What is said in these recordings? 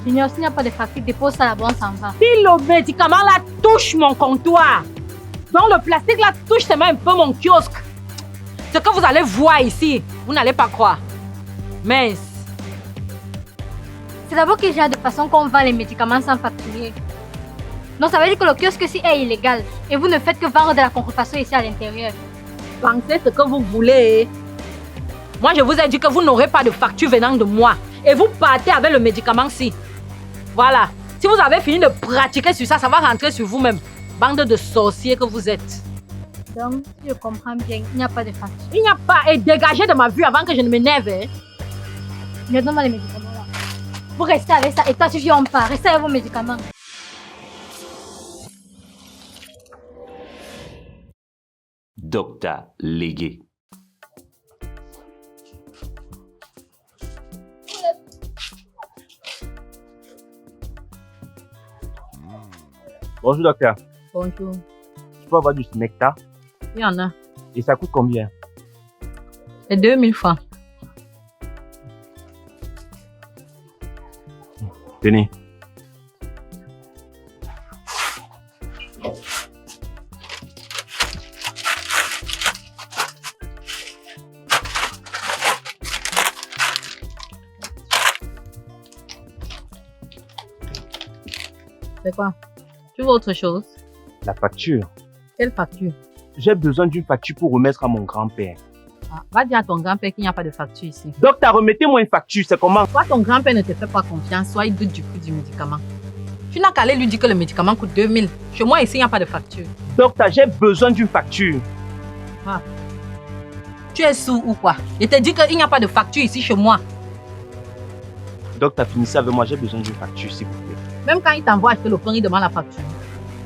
Junior, s'il n'y a pas de facture, dépose ça là-bas, on s'en va. Si le médicament là touche mon comptoir, donc le plastique là touche seulement un peu mon kiosque, ce que vous allez voir ici, vous n'allez pas croire. Mais C'est d'abord qu'il y a de façon qu'on vend les médicaments sans facturer. Donc ça veut dire que le kiosque ci est illégal et vous ne faites que vendre de la contrefaçon ici à l'intérieur. pensez ce que vous voulez. Moi, je vous ai dit que vous n'aurez pas de facture venant de moi. Et vous partez avec le médicament-ci. Voilà. Si vous avez fini de pratiquer sur ça, ça va rentrer sur vous-même. Bande de sorciers que vous êtes. Donc, si je comprends bien, il n'y a pas de facture. Il n'y a pas. Et dégagez de ma vue avant que je ne m'énerve. Hein. Je donne les médicaments là. Vous restez avec ça et toi, tu viens pas. Restez avec vos médicaments. Docteur Légué. Bonjour docteur, Bonjour. je peux avoir du nectar Il y en a. et ça coûte combien? C'est 2000 francs. Tenez. C'est quoi? Tu veux autre chose? La facture. Quelle facture? J'ai besoin d'une facture pour remettre à mon grand-père. Ah, va dire à ton grand-père qu'il n'y a pas de facture ici. Docteur, remettez-moi une facture, c'est comment? Toi, ton grand-père ne te fait pas confiance, soit il doute du prix du médicament. Tu n'as qu'à aller lui dire que le médicament coûte 2000. Chez moi, ici, il n'y a pas de facture. Docteur, j'ai besoin d'une facture. Ah. Tu es sourd ou quoi? Je te dis qu'il n'y a pas de facture ici chez moi. Docteur, finissez avec moi, j'ai besoin d'une facture, s'il vous plaît. Même quand il t'envoie acheter le pain, il demande la facture.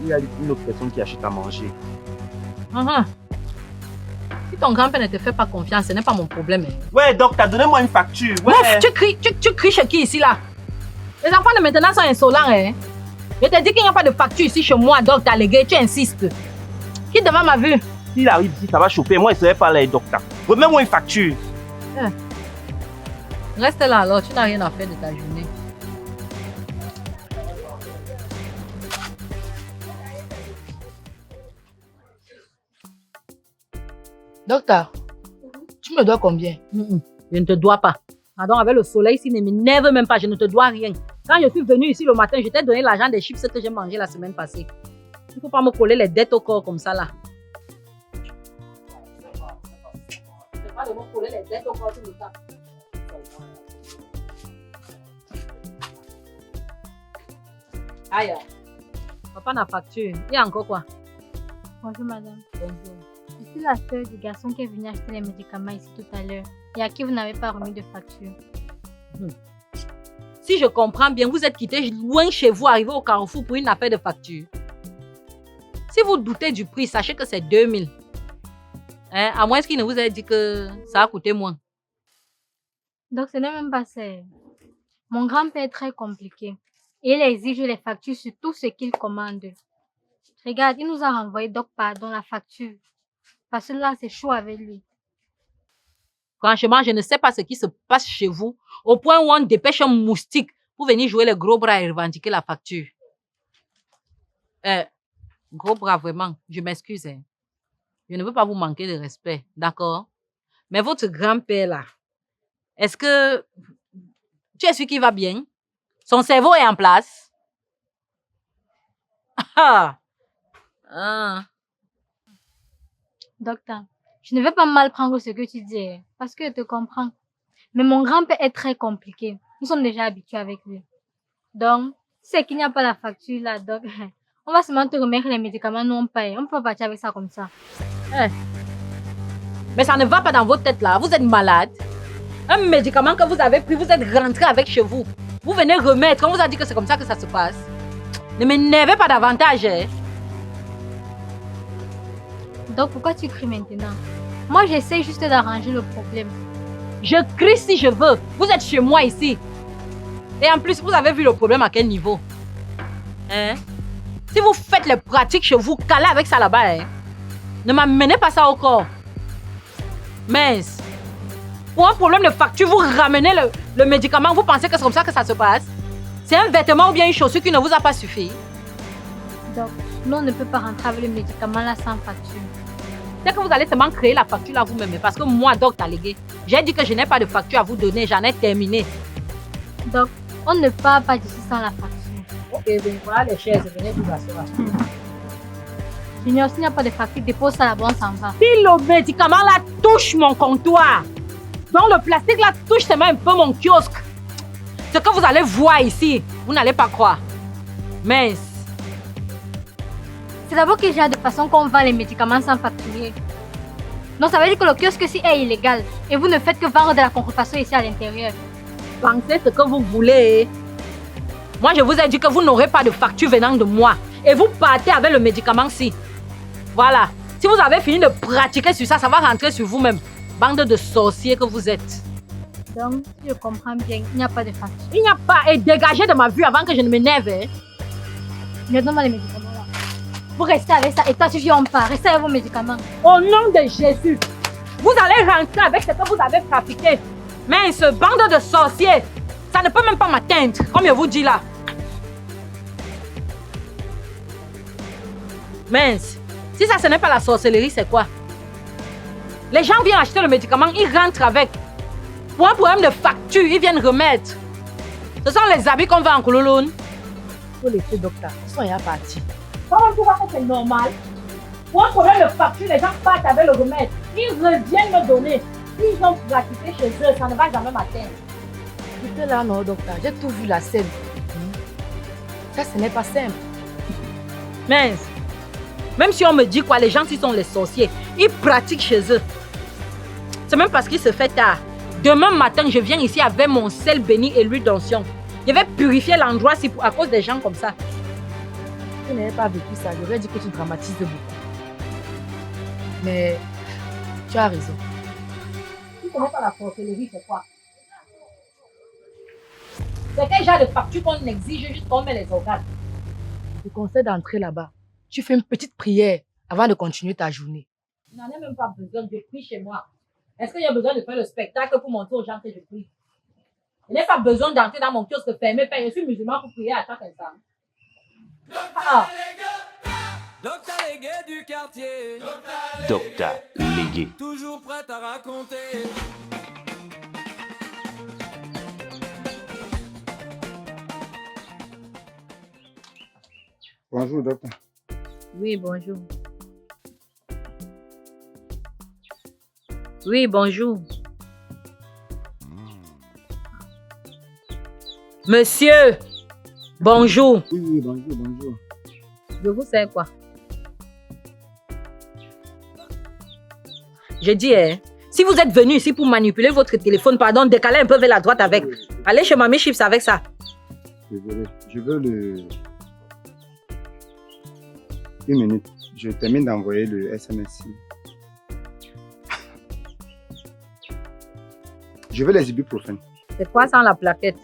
Il y a une autre personne qui achète à manger. Si ton grand-père ne te fait pas confiance, ce n'est pas mon problème. Ouais, docteur, donnez-moi une facture. Ouais. Meuf, tu cries chez qui ici là? Les enfants de maintenant sont insolents. Hein? Je te dis qu'il n'y a pas de facture ici chez moi, docteur Légué, tu insistes. Qui devant ma vue? S'il arrive ici, ça va chauffer. Moi, je ne serai pas là, docteur. Remets-moi une facture. Reste là alors, tu n'as rien à faire de ta journée. Docteur, tu me dois combien? Je ne te dois pas. Pardon, avec le soleil ici, ne m'énerve même pas, je ne te dois rien. Quand je suis venue ici le matin, je t'ai donné l'argent des chips que j'ai mangé la semaine passée. Il ne faut pas me coller les dettes au corps comme ça là. C'est pas de me coller les dettes au corps tout le temps. Aïe. Papa n'a facture. Il y a encore quoi? Bonjour madame. Bonjour. Je suis la sœur du garçon qui est venu acheter les médicaments ici tout à l'heure et à qui vous n'avez pas remis de facture. Si je comprends bien, vous êtes quitté loin chez vous, arrivé au carrefour pour une affaire de facture. Si vous doutez du prix, sachez que c'est 2000. Hein? À moins qu'il ne vous ait dit que ça a coûté moins. Donc ce n'est même pas ça. Mon grand-père est très compliqué et il exige les factures sur tout ce qu'il commande. Regarde, il nous a renvoyé donc pardon la facture. Parce que là, c'est chaud avec lui. Franchement, je ne sais pas ce qui se passe chez vous, au point où on dépêche un moustique pour venir jouer les gros bras et revendiquer la facture. Gros bras, vraiment, je m'excuse. Hein. Je ne veux pas vous manquer de respect, d'accord? Mais votre grand-père là, est-ce que tu es sûr qu'il va bien? Son cerveau est en place? Docteur, je ne vais pas mal prendre ce que tu dis, parce que je te comprends. Mais mon grand-père est très compliqué. Nous sommes déjà habitués avec lui. Donc, c'est qu'il n'y a pas la facture là, donc on va seulement te remettre les médicaments, nous on paye. On ne peut pas partir avec ça comme ça. Mais ça ne va pas dans votre tête là, vous êtes malade. Un médicament que vous avez pris, vous êtes rentré avec chez vous. Vous venez remettre, on vous a dit que c'est comme ça que ça se passe. Ne m'énervez pas davantage. Hein. Donc pourquoi tu cries maintenant? Moi j'essaie juste d'arranger le problème. Je crie si je veux. Vous êtes chez moi ici. Et en plus, vous avez vu le problème à quel niveau? Hein? Si vous faites les pratiques chez vous, calez avec ça là-bas. Hein? Ne m'amenez pas ça au corps. Mince. Pour un problème de facture, vous ramenez le médicament, vous pensez que c'est comme ça que ça se passe? C'est un vêtement ou bien une chaussure qui ne vous a pas suffi? Donc, nous, on ne peut pas rentrer avec le médicament là sans facture. C'est que vous allez seulement créer la facture là vous-même. Parce que moi, Doc Talégué, j'ai dit que je n'ai pas de facture à vous donner. J'en ai terminé. Donc, on ne part pas d'ici sans la facture. Ok, venez voilà les chaises. Venez vous asseoir. Junior, s'il n'y a pas de facture, dépose ça là-bas, on s'en va. Si le médicament là touche mon comptoir, donc le plastique là touche seulement un peu mon kiosque, ce que vous allez voir ici, vous n'allez pas croire. Mince. C'est d'abord que j'ai de façon qu'on vend les médicaments sans facturer. Donc ça veut dire que le kiosque ici est illégal et vous ne faites que vendre de la contrefaçon ici à l'intérieur. Pensez ce que vous voulez. Moi, je vous ai dit que vous n'aurez pas de facture venant de moi. Et vous partez avec le médicament-ci. Voilà. Si vous avez fini de pratiquer sur ça, ça va rentrer sur vous-même. Bande de sorciers que vous êtes. Donc, si je comprends bien, il n'y a pas de facture. Il n'y a pas. Et dégagez de ma vue avant que je ne m'énerve. Hein. Je donne-moi les médicaments là. Vous restez avec ça et toi tu viens pas. Restez avec vos médicaments. Au nom de Jésus, vous allez rentrer avec ce que vous avez trafiqué. Mais ce bande de sorciers, ça ne peut même pas m'atteindre, comme je vous dis là. Mince, si ça ce n'est pas la sorcellerie, c'est quoi? Les gens viennent acheter le médicament, ils rentrent avec. Pour un problème de facture, ils viennent remettre. Ce sont les habits qu'on vend en Koulouloune. Il faut laisser docteur. Ils sont déjà partis. Comment tu vois que c'est normal? Pour un problème de facture, les gens partent avec le remède. Ils reviennent me donner. Ils ont pratiqué chez eux, ça ne va jamais m'atteindre. J'étais là, non, docteur. J'ai tout vu la scène. Ça, ce n'est pas simple. Mince. Même si on me dit quoi, les gens qui sont les sorciers, ils pratiquent chez eux. C'est même parce qu'il se fait tard. Demain matin, je viens ici avec mon sel béni et l'huile d'onction. Je vais purifier l'endroit à cause des gens comme ça. Si tu n'avais pas vécu ça, j'aurais dit que tu dramatises beaucoup. Mais tu as raison. Tu ne connais pas la sorcellerie, c'est quoi? C'est quel genre de facture qu'on exige juste qu'on met les organes? Je te conseille d'entrer là-bas. Tu fais une petite prière avant de continuer ta journée. Je n'en ai même pas besoin, je prie chez moi. Est-ce qu'il y a besoin de faire le spectacle pour montrer aux gens que je prie? Je n'ai pas besoin d'entrer dans mon kiosque fermé. Je suis musulman pour prier à chaque instant. Ah. Docteur Légué du quartier. Docteur Légué. Toujours prêt à raconter. Bonjour, docteur. Oui, bonjour. Oui, bonjour. Monsieur, bonjour. Oui, bonjour, bonjour. Je vous sais quoi? Je dis, si vous êtes venu ici pour manipuler votre téléphone, pardon, décaler un peu vers la droite avec. Allez chez Mamie Chips avec ça. Désolé, je veux le... Une minute, je termine d'envoyer le SMS. Je veux les ibuprofènes. C'est quoi sans la plaquette?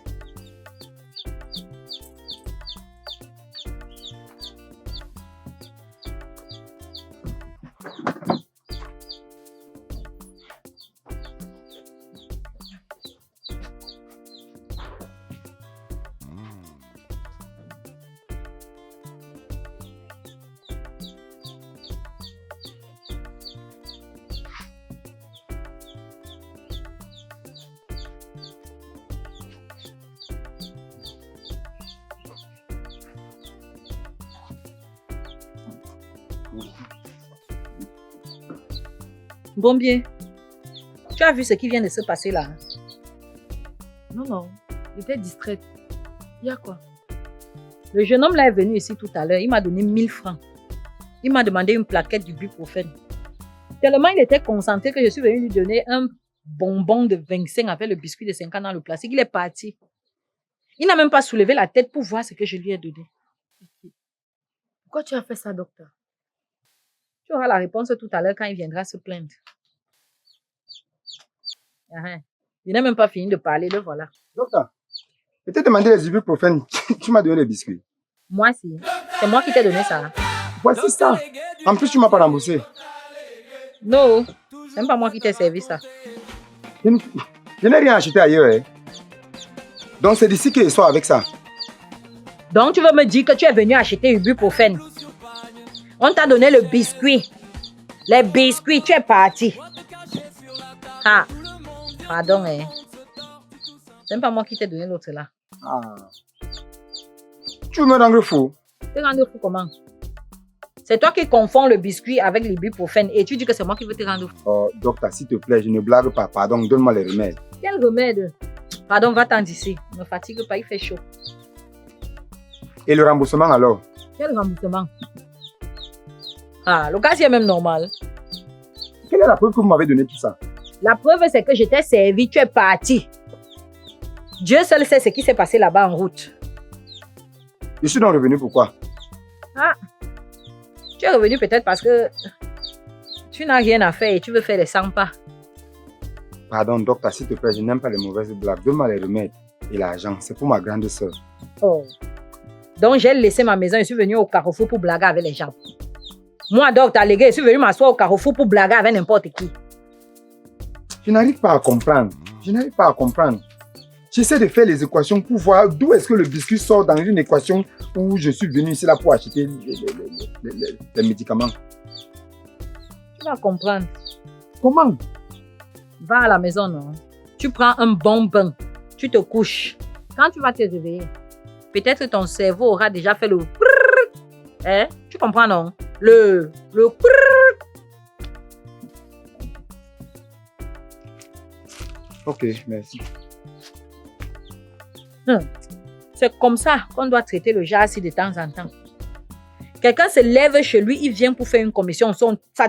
Bon bien, tu as vu ce qui vient de se passer là? Non, non. J'étais distraite. Il y a quoi? Le jeune homme là est venu ici tout à l'heure. Il m'a donné 1000 francs. Il m'a demandé une plaquette d'ibuprofène. Tellement il était concentré que je suis venue lui donner un bonbon de 25 avec le biscuit de 50 dans le plastique. Il est parti. Il n'a même pas soulevé la tête pour voir ce que je lui ai donné. Pourquoi tu as fait ça, docteur? Tu auras la réponse tout à l'heure quand il viendra se plaindre. Il n'a même pas fini de parler, le voilà. Docteur, je t'ai demandé les ibuprofènes. Tu m'as donné les biscuits. Moi, si. C'est moi qui t'ai donné ça. Voici ça. En plus, tu m'as pas remboursé. Non, c'est même pas moi qui t'ai servi ça. Je n'ai rien acheté ailleurs. Donc, c'est d'ici qu'il sort avec ça. Donc, tu veux me dire que tu es venu acheter ibuprofène. On t'a donné le biscuit. Les biscuits, tu es parti. Ah, pardon, hein. C'est même pas moi qui t'ai donné l'autre là. Ah. Tu veux me rendre fou? Te rendre fou comment? C'est toi qui confonds le biscuit avec l'ibuprofène et tu dis que c'est moi qui veux te rendre fou. Oh, docteur, s'il te plaît, je ne blague pas. Pardon, donne-moi les remèdes. Quel remède? Pardon, va-t'en d'ici. Ne me fatigue pas, il fait chaud. Et le remboursement alors? Quel remboursement? Ah, le gaz est même normal. Quelle est la preuve que vous m'avez donné tout ça? La preuve, c'est que je t'ai servi, tu es parti. Dieu seul sait ce qui s'est passé là-bas en route. Je suis donc revenu pourquoi? Ah, tu es revenu peut-être parce que tu n'as rien à faire et tu veux faire les 100 pas. Pardon, docteur, s'il te plaît, je n'aime pas les mauvaises blagues. Donne-moi les remèdes et l'argent. C'est pour ma grande soeur. Oh. Donc, j'ai laissé ma maison et suis venu au Carrefour pour blaguer avec les gens. Moi, docteur Légué, je suis venu m'asseoir au Carrefour pour blaguer avec n'importe qui. Je n'arrive pas à comprendre. Je n'arrive pas à comprendre. J'essaie de faire les équations pour voir d'où est-ce que le biscuit sort dans une équation où je suis venu ici là pour acheter les médicaments. Tu vas comprendre. Comment? Va à la maison, non? Tu prends un bon bain. Tu te couches. Quand tu vas te réveiller, peut-être ton cerveau aura déjà fait le prrrr. Hein? Tu comprends, non? Le prrrr. Ok, merci. C'est comme ça qu'on doit traiter le jazz de temps en temps. Quelqu'un se lève chez lui, il vient pour faire une commission. Sa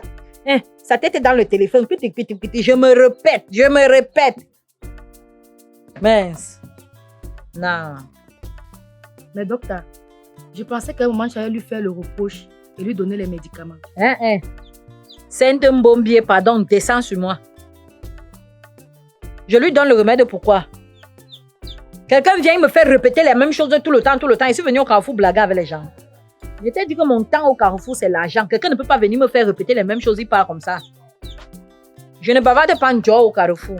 tête est dans le téléphone. Je me répète. Mince. Non. Mais docteur, je pensais qu'à un moment, j'allais lui faire le reproche et lui donner les médicaments. C'est un bombier, pardon, descends sur moi. Je lui donne le remède, pourquoi? Quelqu'un vient me faire répéter les mêmes choses tout le temps. Je suis venu au Carrefour blaguer avec les gens. Je t'ai dit que mon temps au Carrefour, c'est l'argent. Quelqu'un ne peut pas venir me faire répéter les mêmes choses, il part comme ça. Je ne bavarde pas en joie au Carrefour.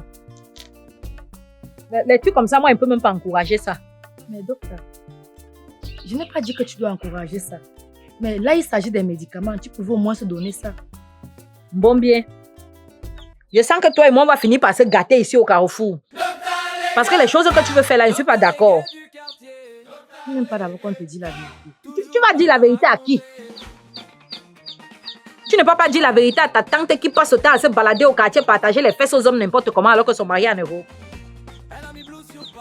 Les trucs comme ça, moi, je ne peux même pas encourager ça. Mais docteur, je n'ai pas dit que tu dois encourager ça. Mais là, il s'agit des médicaments. Tu pouvais au moins se donner ça. Bon bien. Je sens que toi et moi, on va finir par se gâter ici au Carrefour. Parce que les choses que tu veux faire là, je ne suis pas d'accord. Je n'aime pas d'abord qu'on te dise la vérité. Tu vas dire la vérité à qui? Tu ne peux pas dire la vérité à ta tante qui passe le temps à se balader au quartier, partager les fesses aux hommes n'importe comment alors que son mari est en Europe.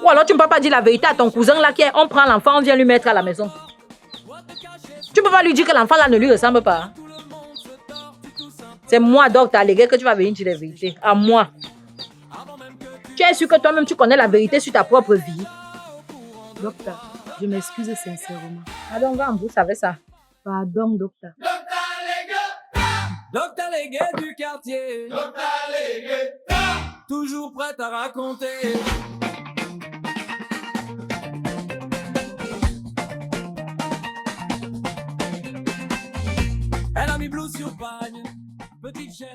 Ou alors tu ne peux pas dire la vérité à ton cousin là qui est, on prend l'enfant, on vient lui mettre à la maison. Tu ne peux pas lui dire que l'enfant là ne lui ressemble pas. C'est moi, docteur Légué, que tu vas venir dire la vérité. À moi. Tu es sûr que toi-même tu connais la vérité sur ta propre vie? Docteur, je m'excuse sincèrement. Pardon, va en bouche avec ça. Pardon, docteur. Docteur Légué du quartier. Docteur Légué. Toujours prêt à raconter. Elle a mis blue sur pagne. Petite chaîne.